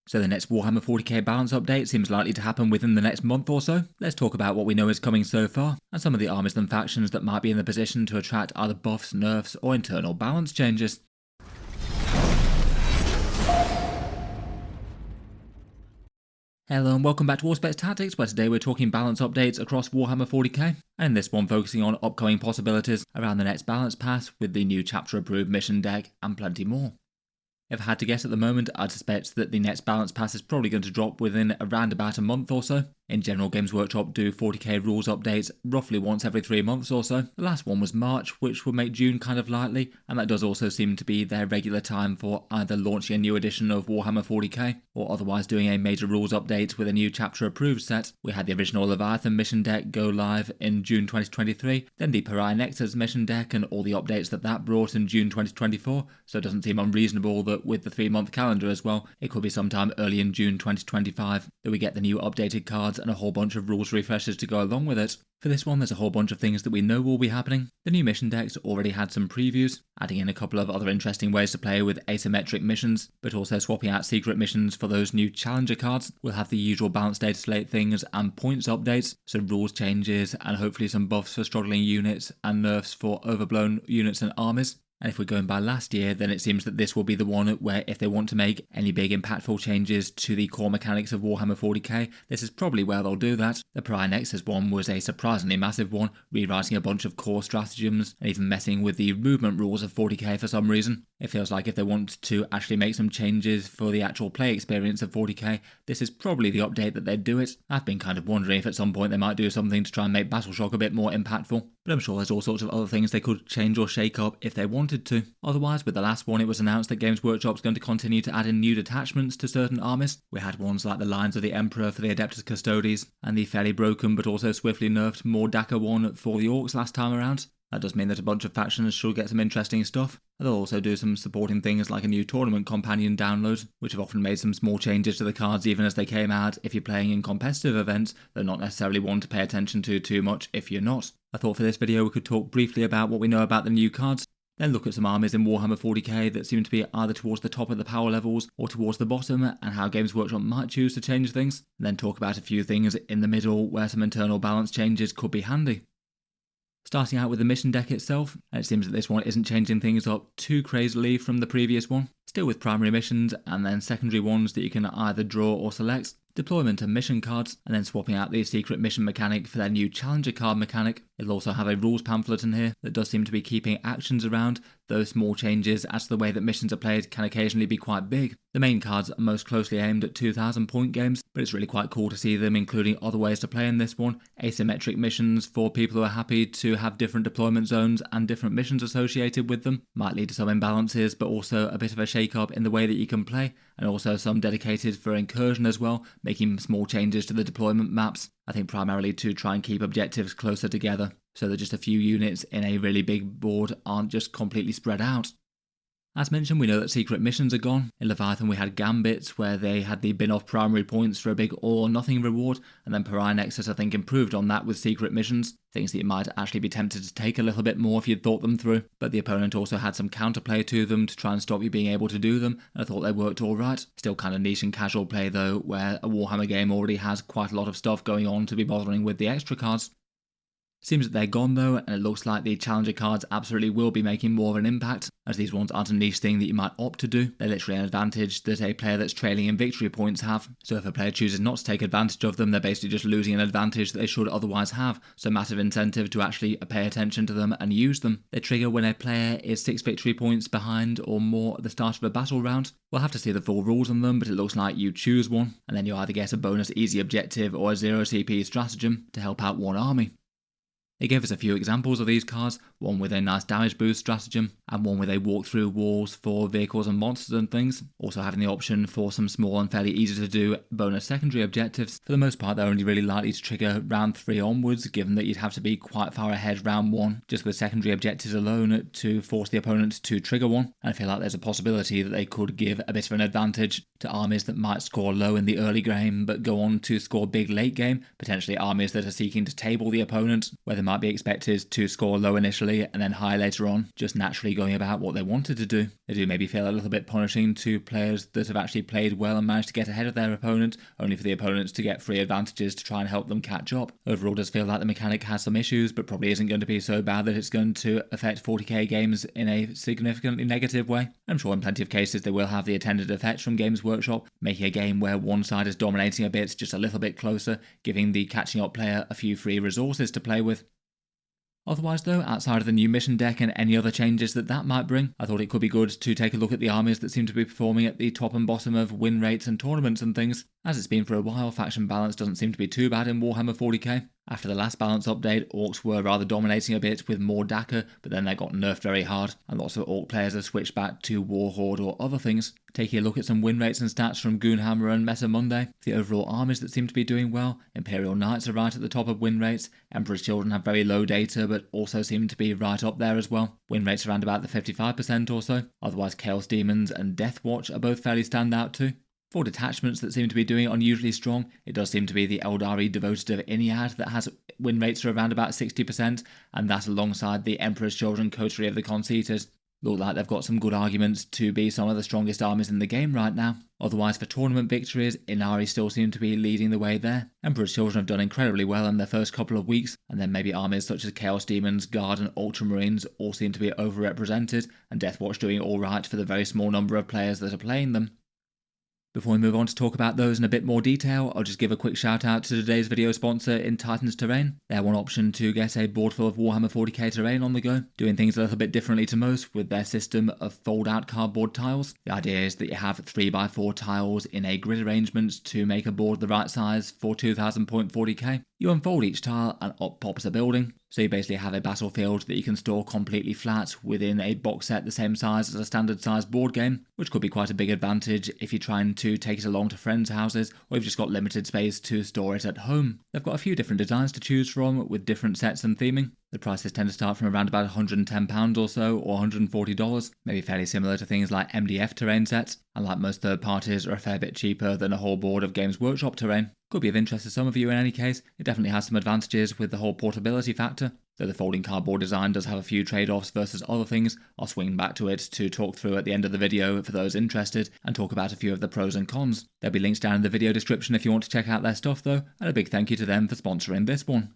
So the next Warhammer 40k balance update seems likely to happen within the next month or so. Let's talk about what we know is coming so far, and some of the armies and factions that might be in the position to attract either buffs, nerfs, or internal balance changes. Hello and welcome back to Auspex Tactics, where today we're talking balance updates across Warhammer 40k, and in this one focusing on upcoming possibilities around the next balance pass with the new chapter approved mission deck and plenty more. If I had to guess at the moment, I'd suspect that the next balance pass is probably going to drop within around about a month or so. In general, Games Workshop do 40k rules updates roughly once every 3 months or so. The last one was March, which would make June kind of likely, and that does also seem to be their regular time for either launching a new edition of Warhammer 40k, or otherwise doing a major rules update with a new chapter approved set. We had the original Leviathan mission deck go live in June 2023, then the Pariah Nexus mission deck and all the updates that brought in June 2024, so it doesn't seem unreasonable that with the 3-month calendar as well, it could be sometime early in June 2025 that we get the new updated cards and a whole bunch of rules refreshes to go along with it. For this one, there's a whole bunch of things that we know will be happening. The new mission decks already had some previews, adding in a couple of other interesting ways to play with asymmetric missions, but also swapping out secret missions for those new challenger cards. We'll have the usual balanced Dataslate things and points updates, some rules changes, and hopefully some buffs for struggling units and nerfs for overblown units and armies. And if we're going by last year, then it seems that this will be the one where if they want to make any big impactful changes to the core mechanics of Warhammer 40k, this is probably where they'll do that. The Pariah Nexus one was a surprisingly massive one, rewriting a bunch of core stratagems and even messing with the movement rules of 40k for some reason. It feels like if they want to actually make some changes for the actual play experience of 40k, this is probably the update that they'd do it. I've been kind of wondering if at some point they might do something to try and make Battle Shock a bit more impactful, but I'm sure there's all sorts of other things they could change or shake up if they wanted to. Otherwise, with the last one, it was announced that Games Workshop's going to continue to add in new detachments to certain armies. We had ones like the Lines of the Emperor for the Adeptus Custodes, and the fairly broken but also swiftly nerfed Mordaka one for the Orcs last time around. That does mean that a bunch of factions should get some interesting stuff. They'll also do some supporting things like a new tournament companion download, which have often made some small changes to the cards even as they came out if you're playing in competitive events, though not necessarily one to pay attention to too much if you're not. I thought for this video we could talk briefly about what we know about the new cards, then look at some armies in Warhammer 40k that seem to be either towards the top of the power levels or towards the bottom, and how Games Workshop might choose to change things, and then talk about a few things in the middle where some internal balance changes could be handy. Starting out with the mission deck itself, and it seems that this one isn't changing things up too crazily from the previous one, still with primary missions and then secondary ones that you can either draw or select, deployment and mission cards, and then swapping out the secret mission mechanic for their new challenger card mechanic. It'll also have a rules pamphlet in here that does seem to be keeping actions around, though small changes as to the way that missions are played can occasionally be quite big. The main cards are most closely aimed at 2,000 point games, but it's really quite cool to see them including other ways to play in this one, asymmetric missions for people who are happy to have different deployment zones and different missions associated with them. Might lead to some imbalances, but also a bit of a shake-up in the way that you can play, and also some dedicated for incursion as well, making small changes to the deployment maps, I think primarily to try and keep objectives closer together, so that just a few units in a really big board aren't just completely spread out. As mentioned, we know that secret missions are gone. In Leviathan we had Gambits, where they had the bin-off primary points for a big all or nothing reward, and then Pariah Nexus I think improved on that with secret missions, things that you might actually be tempted to take a little bit more if you'd thought them through, but the opponent also had some counterplay to them to try and stop you being able to do them, and I thought they worked alright. Still kind of niche and casual play though, where a Warhammer game already has quite a lot of stuff going on to be bothering with the extra cards. Seems that they're gone though, and it looks like the challenger cards absolutely will be making more of an impact, as these ones aren't a niche thing that you might opt to do. They're literally an advantage that a player that's trailing in victory points have, so if a player chooses not to take advantage of them, they're basically just losing an advantage that they should otherwise have, so massive incentive to actually pay attention to them and use them. They trigger when a player is 6 victory points behind or more at the start of a battle round. We'll have to see the full rules on them, but it looks like you choose one, and then you either get a bonus easy objective or a 0 CP stratagem to help out one army. It gave us a few examples of these cards, one with a nice damage boost stratagem, and one with a walk through walls for vehicles and monsters and things, also having the option for some small and fairly easy to do bonus secondary objectives. For the most part they're only really likely to trigger round 3 onwards, given that you'd have to be quite far ahead round 1, just with secondary objectives alone to force the opponent to trigger one, and I feel like there's a possibility that they could give a bit of an advantage to armies that might score low in the early game but go on to score big late game, potentially armies that are seeking to table the opponent, where they might might be expected to score low initially and then high later on, just naturally going about what they wanted to do. They do maybe feel a little bit punishing to players that have actually played well and managed to get ahead of their opponent, only for the opponents to get free advantages to try and help them catch up. Overall, does feel like the mechanic has some issues, but probably isn't going to be so bad that it's going to affect 40k games in a significantly negative way. I'm sure in plenty of cases they will have the intended effect from Games Workshop, making a game where one side is dominating a bit just a little bit closer, giving the catching up player a few free resources to play with. Otherwise though, outside of the new mission deck and any other changes that might bring, I thought it could be good to take a look at the armies that seem to be performing at the top and bottom of win rates and tournaments and things. As it's been for a while, faction balance doesn't seem to be too bad in Warhammer 40k. After the last balance update, Orcs were rather dominating a bit with more Daka, but then they got nerfed very hard, and lots of Orc players have switched back to Warhorde or other things. Taking a look at some win rates and stats from Goonhammer and Meta Monday, the overall armies that seem to be doing well, Imperial Knights are right at the top of win rates, Emperor's Children have very low data but also seem to be right up there as well. Win rates around about the 55% or so, otherwise Chaos Demons and Death Watch are both fairly standout too. For detachments that seem to be doing unusually strong, it does seem to be the Eldari Devoted of Ynnari that has win rates of around about 60%, and that alongside the Emperor's Children Coterie of the Conceited. Look like they've got some good arguments to be some of the strongest armies in the game right now. Otherwise, for tournament victories, Ynnari still seem to be leading the way there. Emperor's Children have done incredibly well in their first couple of weeks, and then maybe armies such as Chaos Demons, Guard and Ultramarines all seem to be overrepresented, and Deathwatch doing alright for the very small number of players that are playing them. Before we move on to talk about those in a bit more detail, I'll just give a quick shout out to today's video sponsor in Titans Terrain. They have one option to get a board full of Warhammer 40k terrain on the go, doing things a little bit differently to most with their system of fold out cardboard tiles. The idea is that you have 3x4 tiles in a grid arrangement to make a board the right size for 2000 point 40k. You unfold each tile and up pops a building. So you basically have a battlefield that you can store completely flat within a box set the same size as a standard size board game, which could be quite a big advantage if you're trying to take it along to friends' houses or you've just got limited space to store it at home. They've got a few different designs to choose from with different sets and theming. The prices tend to start from around about £110 or so, or $140, maybe fairly similar to things like MDF terrain sets, and like most third parties are a fair bit cheaper than a whole board of Games Workshop terrain. Could be of interest to some of you in any case. It definitely has some advantages with the whole portability factor, though the folding cardboard design does have a few trade-offs versus other things. I'll swing back to it to talk through at the end of the video for those interested, and talk about a few of the pros and cons. There'll be links down in the video description if you want to check out their stuff though, and a big thank you to them for sponsoring this one.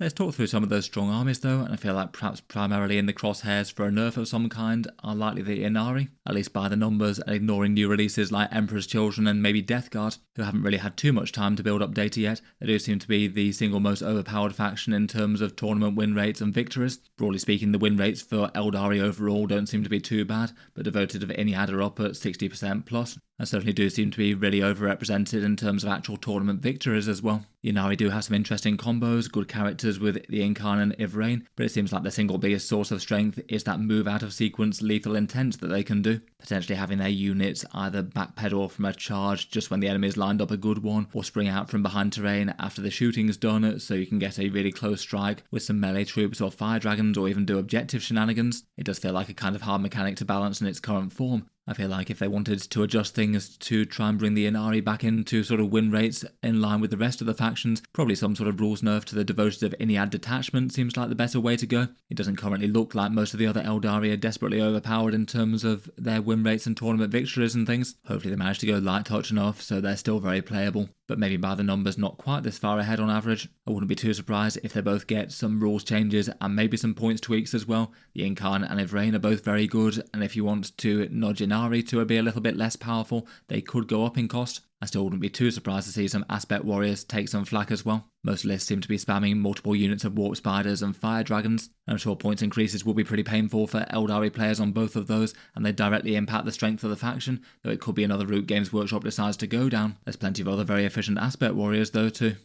Let's talk through some of those strong armies though, and I feel like perhaps primarily in the crosshairs for a nerf of some kind are likely the Ynnari, at least by the numbers, and ignoring new releases like Emperor's Children and maybe Death Guard, who haven't really had too much time to build up data yet. They do seem to be the single most overpowered faction in terms of tournament win rates and victories. Broadly speaking, the win rates for Eldari overall don't seem to be too bad, but Devoted of Ynnari are up at 60% plus. And certainly do seem to be really overrepresented in terms of actual tournament victories as well. Ynnari do have some interesting combos, good characters with the Incarn and Ivrain, but it seems like the single biggest source of strength is that move out of sequence lethal intent that they can do. Potentially having their units either backpedal from a charge just when the enemy's lined up a good one, or spring out from behind terrain after the shooting's done so you can get a really close strike with some melee troops or fire dragons, or even do objective shenanigans. It does feel like a kind of hard mechanic to balance in its current form. I feel like if they wanted to adjust things to try and bring the Ynnari back into sort of win rates in line with the rest of the factions, probably some sort of rules nerf to the Devoted of Ynnari detachment seems like the better way to go. It doesn't currently look like most of the other Eldari are desperately overpowered in terms of their win rates and tournament victories and things. Hopefully they managed to go light touch enough so they're still very playable, but maybe by the numbers not quite this far ahead on average. I wouldn't be too surprised if they both get some rules changes and maybe some points tweaks as well. The Incarn and Ivrain are both very good, and if you want to nudge Ynnari to be a little bit less powerful, they could go up in cost. I still wouldn't be too surprised to see some Aspect Warriors take some flack as well. Most lists seem to be spamming multiple units of Warp Spiders and Fire Dragons. I'm sure points increases will be pretty painful for Eldari players on both of those, and they directly impact the strength of the faction, though it could be another route Games Workshop decides to go down. There's plenty of other very efficient Aspect Warriors though too.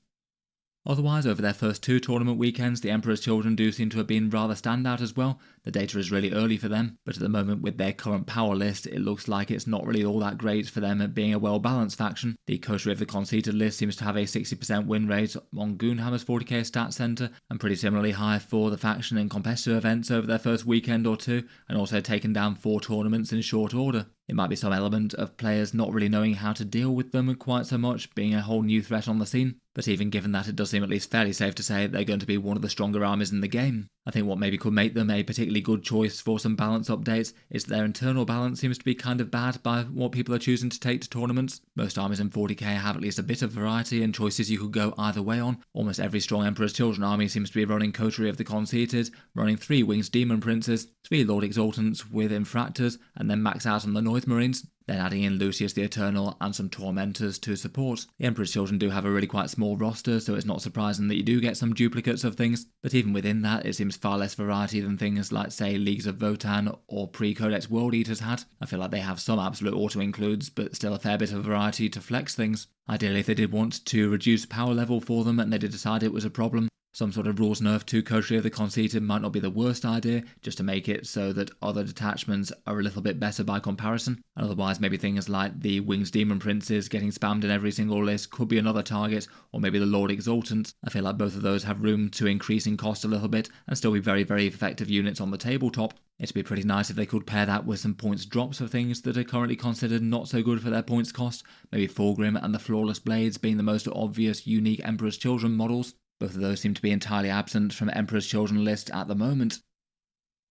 Otherwise, over their first two tournament weekends, the Emperor's Children do seem to have been rather standout as well. The data is really early for them, but at the moment with their current power list, it looks like it's not really all that great for them at being a well-balanced faction. The Coterie of the Conceited list seems to have a 60% win rate on Goonhammer's 40k stat center, and pretty similarly high for the faction in competitive events over their first weekend or two, and also taken down 4 tournaments in short order. It might be some element of players not really knowing how to deal with them quite so much, being a whole new threat on the scene. but even given that, it does seem at least fairly safe to say they're going to be one of the stronger armies in the game. I think what maybe could make them a particularly good choice for some balance updates is their internal balance seems to be kind of bad by what people are choosing to take to tournaments. Most armies in 40k have at least a bit of variety and choices you could go either way on. Almost every strong Emperor's Children army seems to be running Coterie of the Conceited, running 3 Winged Demon Princes, 3 Lord Exultants with Infractors, and then max out on the Noith Marines, then adding in Lucius the Eternal and some Tormentors to support. The Emperor's Children do have a really quite small roster, so it's not surprising that you do get some duplicates of things, but even within that it seems far less variety than things like, say, Leagues of Votan or pre-Codex World Eaters had. I feel like they have some absolute auto-includes, but still a fair bit of variety to flex things. Ideally, if they did want to reduce power level for them and they did decide it was a problem, some sort of rules nerf to Coterie of the Conceited might not be the worst idea, just to make it so that other detachments are a little bit better by comparison. And otherwise, maybe things like the Winged Demon Princes getting spammed in every single list could be another target, or maybe the Lord Exultant. I feel like both of those have room to increase in cost a little bit and still be very, very effective units on the tabletop. It'd be pretty nice if they could pair that with some points drops for things that are currently considered not so good for their points cost, maybe Fulgrim and the Flawless Blades being the most obvious unique Emperor's Children models. Both of those seem to be entirely absent from Emperor's Children list at the moment.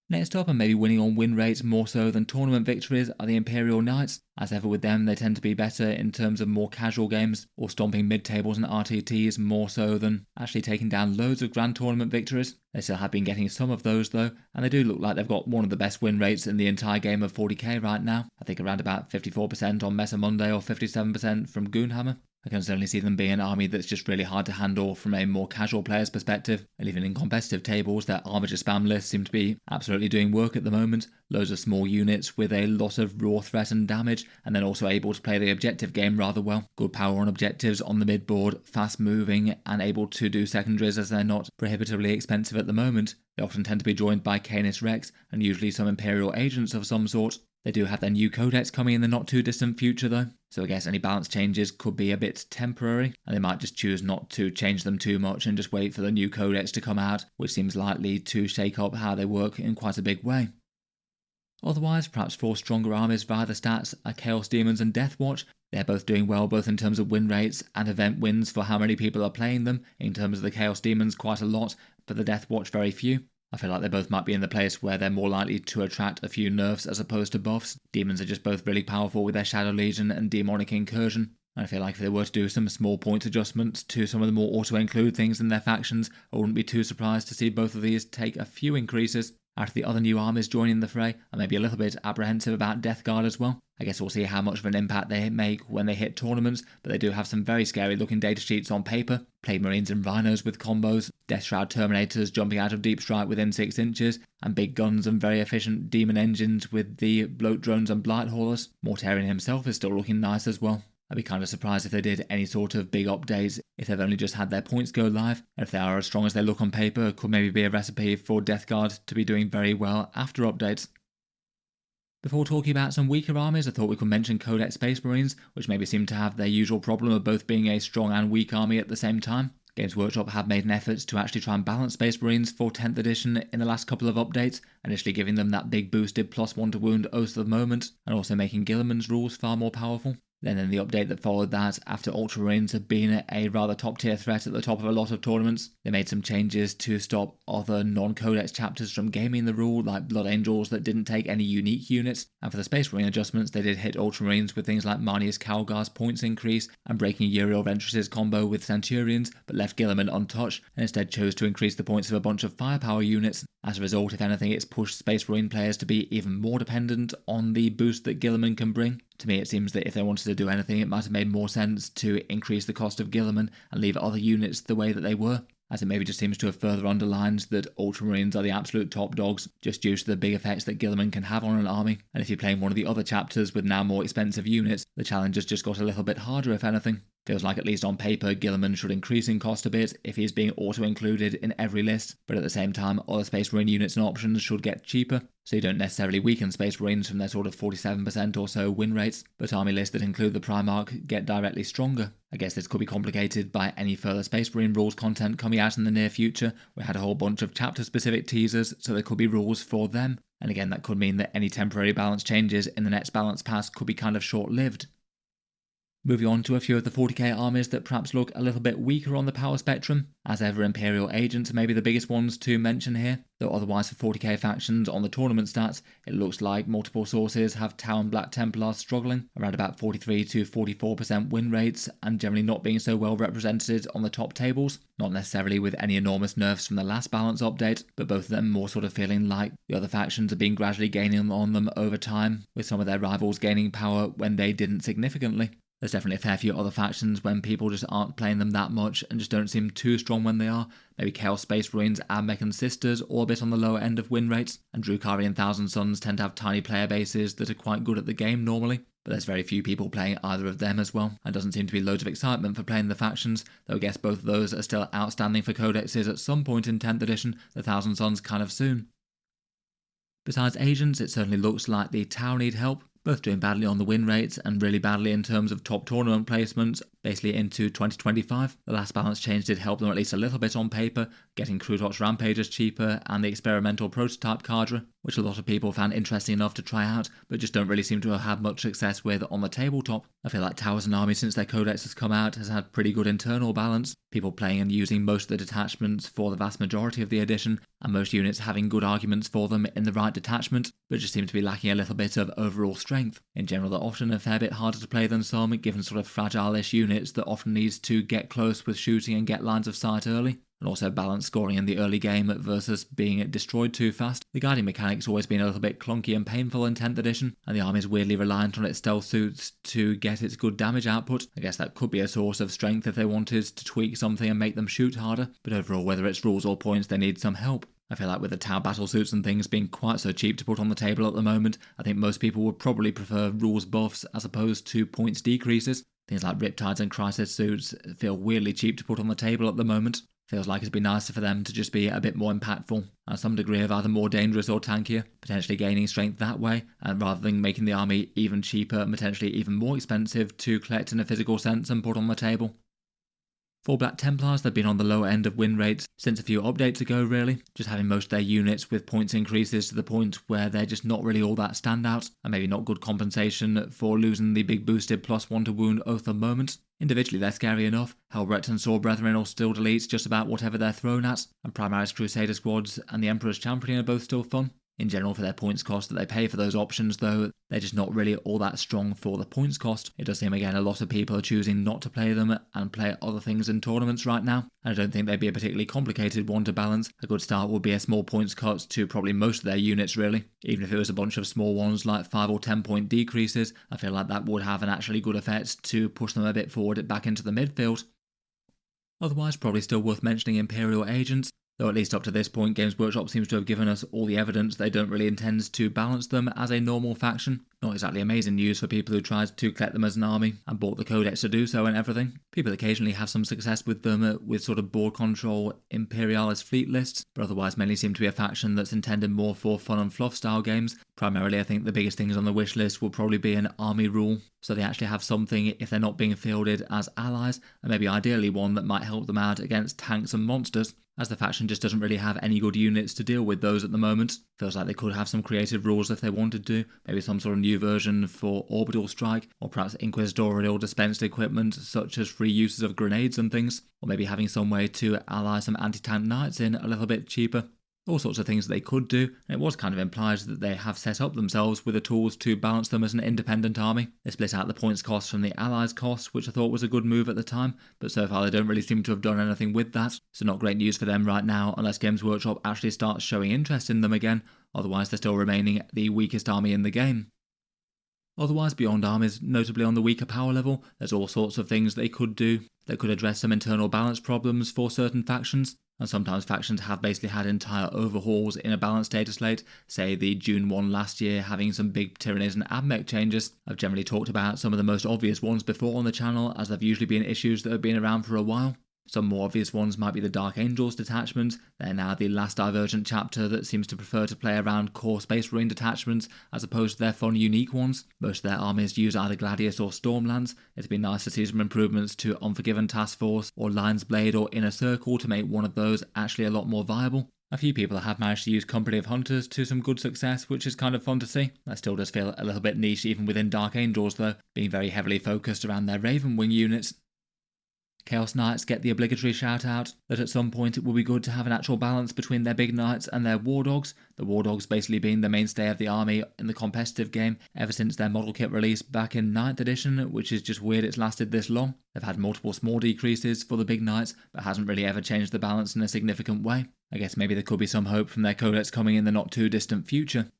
Next up, and maybe winning on win rates more so than tournament victories, are the Imperial Knights. As ever with them, they tend to be better in terms of more casual games, or stomping mid-tables and RTTs more so than actually taking down loads of grand tournament victories. They still have been getting some of those though, and they do look like they've got one of the best win rates in the entire game of 40k right now. I think around about 54% on Mesa Monday or 57% from Goonhammer. I can certainly see them being an army that's just really hard to handle from a more casual player's perspective, and even in competitive tables, their Armiger spam lists seem to be absolutely doing work at the moment. Loads of small units with a lot of raw threat and damage, and then also able to play the objective game rather well. Good power on objectives on the mid board, fast moving, and able to do secondaries as they're not prohibitively expensive at the moment. They often tend to be joined by Canis Rex, and usually some Imperial Agents of some sort. They do have their new Codex coming in the not too distant future though, so I guess any balance changes could be a bit temporary, and they might just choose not to change them too much and just wait for the new Codex to come out, which seems likely to shake up how they work in quite a big way. Otherwise, perhaps 4 stronger armies via the stats are Chaos Demons and Deathwatch. They're both doing well both in terms of win rates and event wins for how many people are playing them. In terms of the Chaos Demons, quite a lot, but the Deathwatch very few. I feel like they both might be in the place where they're more likely to attract a few nerfs as opposed to buffs. Demons are just both really powerful with their Shadow Legion and Demonic Incursion. I feel like if they were to do some small point adjustments to some of the more auto-include things in their factions, I wouldn't be too surprised to see both of these take a few increases. Out of the other new armies joining the fray, I may be a little bit apprehensive about Death Guard as well. I guess we'll see how much of an impact they make when they hit tournaments, but they do have some very scary looking data sheets on paper. Plague Marines and Rhinos with combos, Death Shroud Terminators jumping out of Deep Strike within 6 inches, and big guns and very efficient demon engines with the Bloat Drones and Blight Haulers. Mortarion himself is still looking nice as well. I'd be kind of surprised if they did any sort of big updates if they've only just had their points go live, and if they are as strong as they look on paper, it could maybe be a recipe for Death Guard to be doing very well after updates. Before talking about some weaker armies, I thought we could mention Codex Space Marines, which maybe seem to have their usual problem of both being a strong and weak army at the same time. Games Workshop have made an effort to actually try and balance Space Marines for 10th edition in the last couple of updates, initially giving them that big boosted +1 to wound oath of the moment, and also making Gilliman's rules far more powerful. Then in the update that followed that, after Ultramarines had been a rather top tier threat at the top of a lot of tournaments, they made some changes to stop other non-Codex chapters from gaming the rule, like Blood Angels that didn't take any unique units, and for the Space Marine adjustments they did hit Ultramarines with things like Marnius Calgar's points increase, and breaking Uriel Ventress's combo with Centurions, but left Gilliman untouched, and instead chose to increase the points of a bunch of firepower units. As a result, if anything, it's pushed Space Marine players to be even more dependent on the boost that Gilliman can bring. To me, it seems that if they wanted to do anything, it might have made more sense to increase the cost of Gilliman and leave other units the way that they were, as it maybe just seems to have further underlined that Ultramarines are the absolute top dogs, just due to the big effects that Gilliman can have on an army, and if you're playing one of the other chapters with now more expensive units, the challenge has just got a little bit harder if anything. Feels like at least on paper, Gilliman should increase in cost a bit if he's being auto-included in every list, but at the same time, other Space Marine units and options should get cheaper, so you don't necessarily weaken Space Marines from their sort of 47% or so win rates, but army lists that include the Primarch get directly stronger. I guess this could be complicated by any further Space Marine rules content coming out in the near future. We had a whole bunch of chapter-specific teasers, so there could be rules for them, and again that could mean that any temporary balance changes in the next balance pass could be kind of short-lived. Moving on to a few of the 40k armies that perhaps look a little bit weaker on the power spectrum. As ever, Imperial Agents are maybe the biggest ones to mention here, though otherwise for 40k factions on the tournament stats, it looks like multiple sources have Tau and Black Templars struggling, around about 43 to 44% win rates, and generally not being so well represented on the top tables. Not necessarily with any enormous nerfs from the last balance update, but both of them more sort of feeling like the other factions have been gradually gaining on them over time, with some of their rivals gaining power when they didn't significantly. There's definitely a fair few other factions when people just aren't playing them that much and just don't seem too strong when they are. Maybe Chaos Space Marines, Admech and Sisters, all a bit on the lower end of win rates, and Drukhari and Thousand Sons tend to have tiny player bases that are quite good at the game normally, but there's very few people playing either of them as well, and doesn't seem to be loads of excitement for playing the factions, though I guess both of those are still outstanding for codexes at some point in 10th edition, the Thousand Sons kind of soon. Besides Agents, it certainly looks like the Tau need help, both doing badly on the win rates and really badly in terms of top tournament placements, basically into 2025. The last balance change did help them at least a little bit on paper, getting Krutox Rampagers cheaper and the experimental prototype cadre, which a lot of people found interesting enough to try out, but just don't really seem to have had much success with on the tabletop. I feel like Tau as an army since their codex has come out has had pretty good internal balance, people playing and using most of the detachments for the vast majority of the edition, and most units having good arguments for them in the right detachment, but just seem to be lacking a little bit of overall strength. In general, they're often a fair bit harder to play than some, given sort of fragile-ish units that often needs to get close with shooting and get lines of sight early, and also balance scoring in the early game versus being destroyed too fast. The guiding mechanic's always been a little bit clunky and painful in 10th edition, and the army's weirdly reliant on its stealth suits to get its good damage output. I guess that could be a source of strength if they wanted to tweak something and make them shoot harder, but overall, whether it's rules or points, they need some help. I feel like with the Tau battle suits and things being quite so cheap to put on the table at the moment, I think most people would probably prefer rules buffs as opposed to points decreases. Things like Riptides and Crisis suits feel weirdly cheap to put on the table at the moment. Feels like it'd be nicer for them to just be a bit more impactful, and some degree of either more dangerous or tankier, potentially gaining strength that way, and rather than making the army even cheaper and potentially even more expensive to collect in a physical sense and put on the table. For Black Templars, they've been on the lower end of win rates since a few updates ago really, just having most of their units with points increases to the point where they're just not really all that standout, and maybe not good compensation for losing the big boosted +1 to wound oath of moment. Individually they're scary enough, Helbrecht and Sword Brethren will still delete just about whatever they're thrown at, and Primaris Crusader squads and the Emperor's Champion are both still fun. In general, for their points cost that they pay for those options though, they're just not really all that strong for the points cost. It does seem again a lot of people are choosing not to play them and play other things in tournaments right now, and I don't think they'd be a particularly complicated one to balance. A good start would be a small points cut to probably most of their units really. Even if it was a bunch of small ones like 5 or 10 point decreases, I feel like that would have an actually good effect to push them a bit forward back into the midfield. Otherwise, probably still worth mentioning Imperial Agents, though at least up to this point Games Workshop seems to have given us all the evidence they don't really intend to balance them as a normal faction. Not exactly amazing news for people who tried to collect them as an army and bought the Codex to do so and everything. People occasionally have some success with them with sort of board control Imperialis fleet lists, but otherwise mainly seem to be a faction that's intended more for fun and fluff style games. Primarily I think the biggest things on the wish list will probably be an army rule, so they actually have something if they're not being fielded as allies, and maybe ideally one that might help them out against tanks and monsters, as the faction just doesn't really have any good units to deal with those at the moment. Feels like they could have some creative rules if they wanted to, maybe some sort of new version for orbital strike, or perhaps inquisitorial dispensed equipment such as free uses of grenades and things, or maybe having some way to ally some anti-tank knights in a little bit cheaper. All sorts of things that they could do, and it was kind of implied that they have set up themselves with the tools to balance them as an independent army. They split out the points cost from the allies cost, which I thought was a good move at the time, but so far they don't really seem to have done anything with that, so not great news for them right now unless Games Workshop actually starts showing interest in them again, otherwise they're still remaining the weakest army in the game. Otherwise, beyond armies, notably on the weaker power level, there's all sorts of things they could do that could address some internal balance problems for certain factions, and sometimes factions have basically had entire overhauls in a balanced data slate, say the June 1 last year having some big Tyrannies and Admech changes. I've generally talked about some of the most obvious ones before on the channel, as they've usually been issues that have been around for a while. Some more obvious ones might be the Dark Angels detachment. They're now the last divergent chapter that seems to prefer to play around core Space Marine detachments as opposed to their fun unique ones. Most of their armies use either Gladius or Stormlands. It'd be nice to see some improvements to Unforgiven Task Force or Lion's Blade or Inner Circle to make one of those actually a lot more viable. A few people have managed to use Company of Hunters to some good success, which is kind of fun to see. That still does feel a little bit niche even within Dark Angels though, being very heavily focused around their Raven Wing units. Chaos Knights get the obligatory shout out that at some point it will be good to have an actual balance between their big knights and their war dogs, the war dogs basically being the mainstay of the army in the competitive game ever since their model kit release back in 9th edition, which is just weird it's lasted this long. They've had multiple small decreases for the big knights, but hasn't really ever changed the balance in a significant way. I guess maybe there could be some hope from their Codex coming in the not too distant future.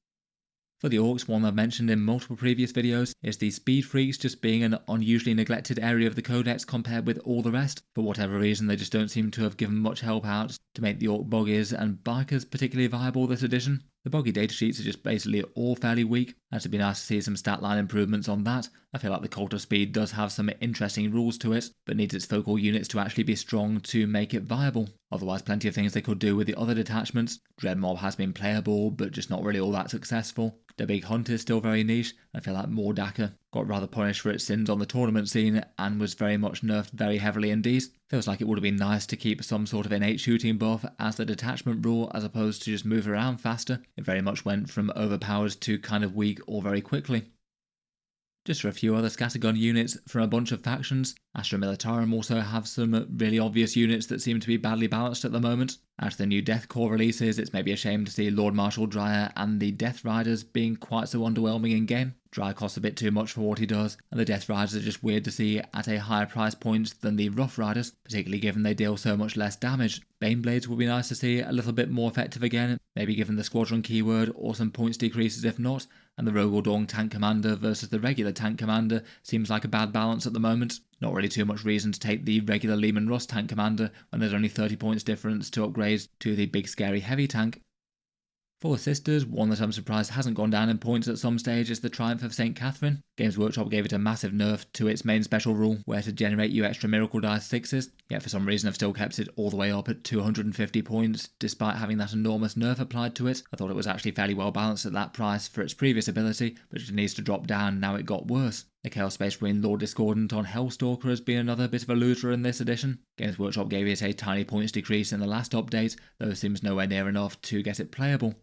For the Orcs, one I've mentioned in multiple previous videos is the Speed Freaks just being an unusually neglected area of the Codex compared with all the rest. For whatever reason, they just don't seem to have given much help out to make the Orc Buggies and Bikers particularly viable this edition. The buggy datasheets are just basically all fairly weak, and it'd be nice to see some stat line improvements on that. I feel like the Cult of Speed does have some interesting rules to it, but needs its focal units to actually be strong to make it viable. Otherwise, plenty of things they could do with the other detachments. Dreadmob has been playable, but just not really all that successful. The Big Hunt is still very niche. I feel like Mordaka got rather punished for its sins on the tournament scene and was very much nerfed very heavily indeed. Feels like it would have been nice to keep some sort of innate shooting buff as the detachment rule as opposed to just move around faster. It very much went from overpowered to kind of weak all very quickly. Just for a few other scattergun units from a bunch of factions, Astra Militarum also have some really obvious units that seem to be badly balanced at the moment. After the new Death Corps releases, it's maybe a shame to see Lord Marshal Dryer and the Death Riders being quite so underwhelming in game. Dryer costs a bit too much for what he does, and the Death Riders are just weird to see at a higher price point than the Rough Riders, particularly given they deal so much less damage. Baneblades would be nice to see a little bit more effective again, maybe given the squadron keyword or some points decreases if not, and the Rogue or Dawn tank commander versus the regular tank commander seems like a bad balance at the moment. Not really too much reason to take the regular Lehman Russ tank commander when there's only 30 points difference to upgrade to the big scary heavy tank. For the Sisters, one that I'm surprised hasn't gone down in points at some stage is the Triumph of St. Catherine. Games Workshop gave it a massive nerf to its main special rule, where to generate you extra Miracle Dice 6s, yet for some reason I've still kept it all the way up at 250 points, despite having that enormous nerf applied to it. I thought it was actually fairly well balanced at that price for its previous ability, but it needs to drop down now it got worse. The Chaos Space Marine Lord Discordant on Hellstalker has been another bit of a loser in this edition. Games Workshop gave it a tiny points decrease in the last update, though it seems nowhere near enough to get it playable.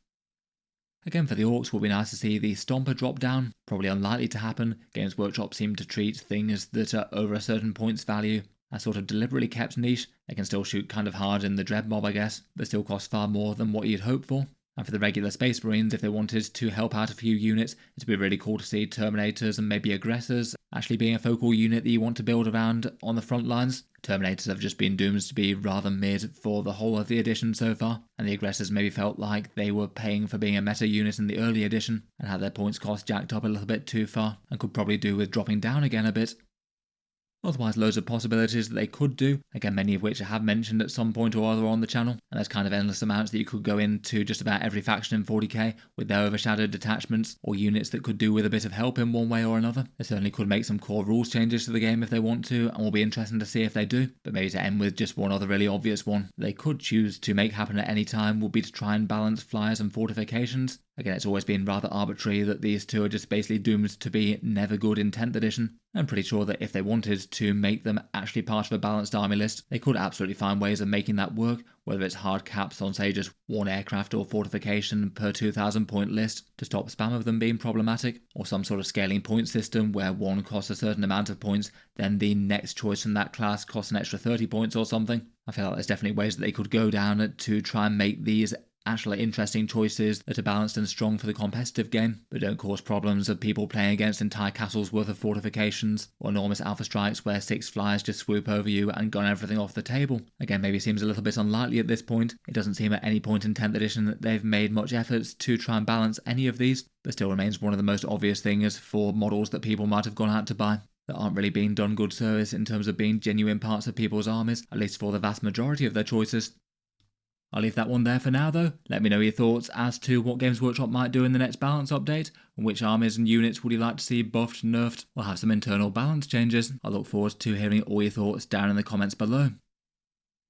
Again, for the Orcs, will be nice to see the Stomper drop down. Probably unlikely to happen. Games Workshop seem to treat things that are over a certain points value as sort of deliberately kept niche. They can still shoot kind of hard in the Dread Mob, I guess, but still cost far more than what you'd hope for. And for the regular Space Marines, if they wanted to help out a few units, it'd be really cool to see Terminators and maybe Aggressors actually being a focal unit that you want to build around on the front lines. Terminators have just been doomed to be rather mid for the whole of the edition so far, and the Aggressors maybe felt like they were paying for being a meta unit in the early edition and had their points cost jacked up a little bit too far and could probably do with dropping down again a bit. Otherwise, loads of possibilities that they could do, again many of which I have mentioned at some point or other on the channel, and there's kind of endless amounts that you could go into just about every faction in 40k with their overshadowed detachments or units that could do with a bit of help in one way or another. They certainly could make some core rules changes to the game if they want to, and will be interesting to see if they do, but maybe to end with just one other really obvious one they could choose to make happen at any time would be to try and balance flyers and fortifications. Again, it's always been rather arbitrary that these two are just basically doomed to be never good in 10th edition. I'm pretty sure that if they wanted to make them actually part of a balanced army list, they could absolutely find ways of making that work, whether it's hard caps on say just one aircraft or fortification per 2,000 point list to stop spam of them being problematic, or some sort of scaling point system where one costs a certain amount of points, then the next choice from that class costs an extra 30 points or something. I feel like there's definitely ways that they could go down to try and make these actually interesting choices that are balanced and strong for the competitive game, but don't cause problems of people playing against entire castles worth of fortifications, or enormous alpha strikes where 6 flyers just swoop over you and gun everything off the table. Again, maybe seems a little bit unlikely at this point. It doesn't seem at any point in 10th edition that they've made much efforts to try and balance any of these, but still remains one of the most obvious things for models that people might have gone out to buy that aren't really being done good service in terms of being genuine parts of people's armies, at least for the vast majority of their choices. I'll leave that one there for now though. Let me know your thoughts as to what Games Workshop might do in the next balance update, and which armies and units would you like to see buffed, nerfed, or have some internal balance changes. I look forward to hearing all your thoughts down in the comments below.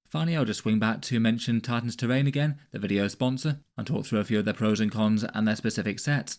Finally, I'll just swing back to mention Titan's Terrain again, the video sponsor, and talk through a few of their pros and cons and their specific sets.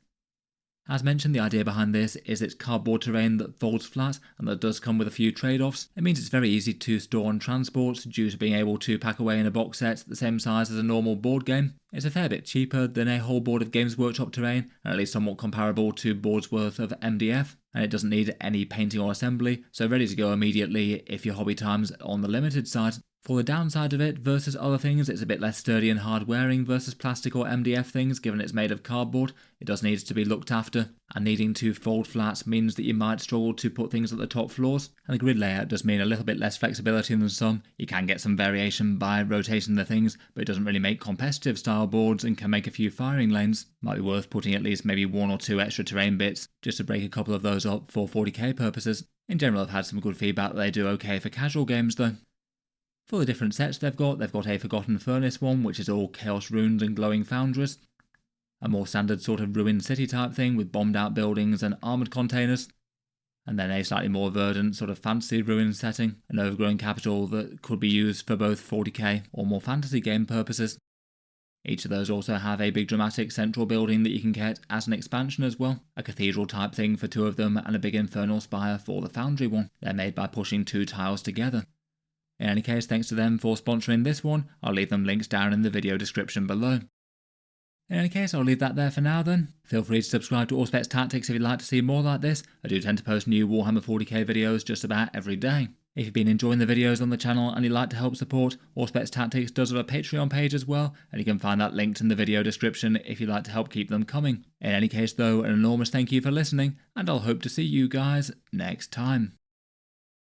As mentioned, the idea behind this is it's cardboard terrain that folds flat and that does come with a few trade-offs. It means it's very easy to store on transport due to being able to pack away in a box set the same size as a normal board game. It's a fair bit cheaper than a whole board of Games Workshop terrain, and at least somewhat comparable to boards worth of MDF, and it doesn't need any painting or assembly, so ready to go immediately if your hobby time's on the limited side. For the downside of it versus other things, it's a bit less sturdy and hard wearing versus plastic or MDF things, given it's made of cardboard. It does need to be looked after, and needing to fold flat means that you might struggle to put things at the top floors, and the grid layout does mean a little bit less flexibility than some. You can get some variation by rotating the things, but it doesn't really make competitive style boards and can make a few firing lanes. Might be worth putting at least maybe 1 or 2 extra terrain bits, just to break a couple of those up for 40k purposes. In general, I've had some good feedback that they do okay for casual games though. For the different sets they've got a Forgotten Furnace one, which is all Chaos Runes and Glowing Foundries. A more standard sort of ruined city type thing with bombed out buildings and armoured containers. And then a slightly more verdant sort of fantasy ruined setting, an overgrown capital that could be used for both 40k or more fantasy game purposes. Each of those also have a big dramatic central building that you can get as an expansion as well, a cathedral type thing for 2 of them and a big infernal spire for the foundry one. They're made by pushing 2 tiles together. In any case, thanks to them for sponsoring this one. I'll leave them links down in the video description below. In any case, I'll leave that there for now then. Feel free to subscribe to Auspex Tactics if you'd like to see more like this. I do tend to post new Warhammer 40k videos just about every day. If you've been enjoying the videos on the channel and you'd like to help support, Auspex Tactics does have a Patreon page as well, and you can find that linked in the video description if you'd like to help keep them coming. In any case though, an enormous thank you for listening, and I'll hope to see you guys next time.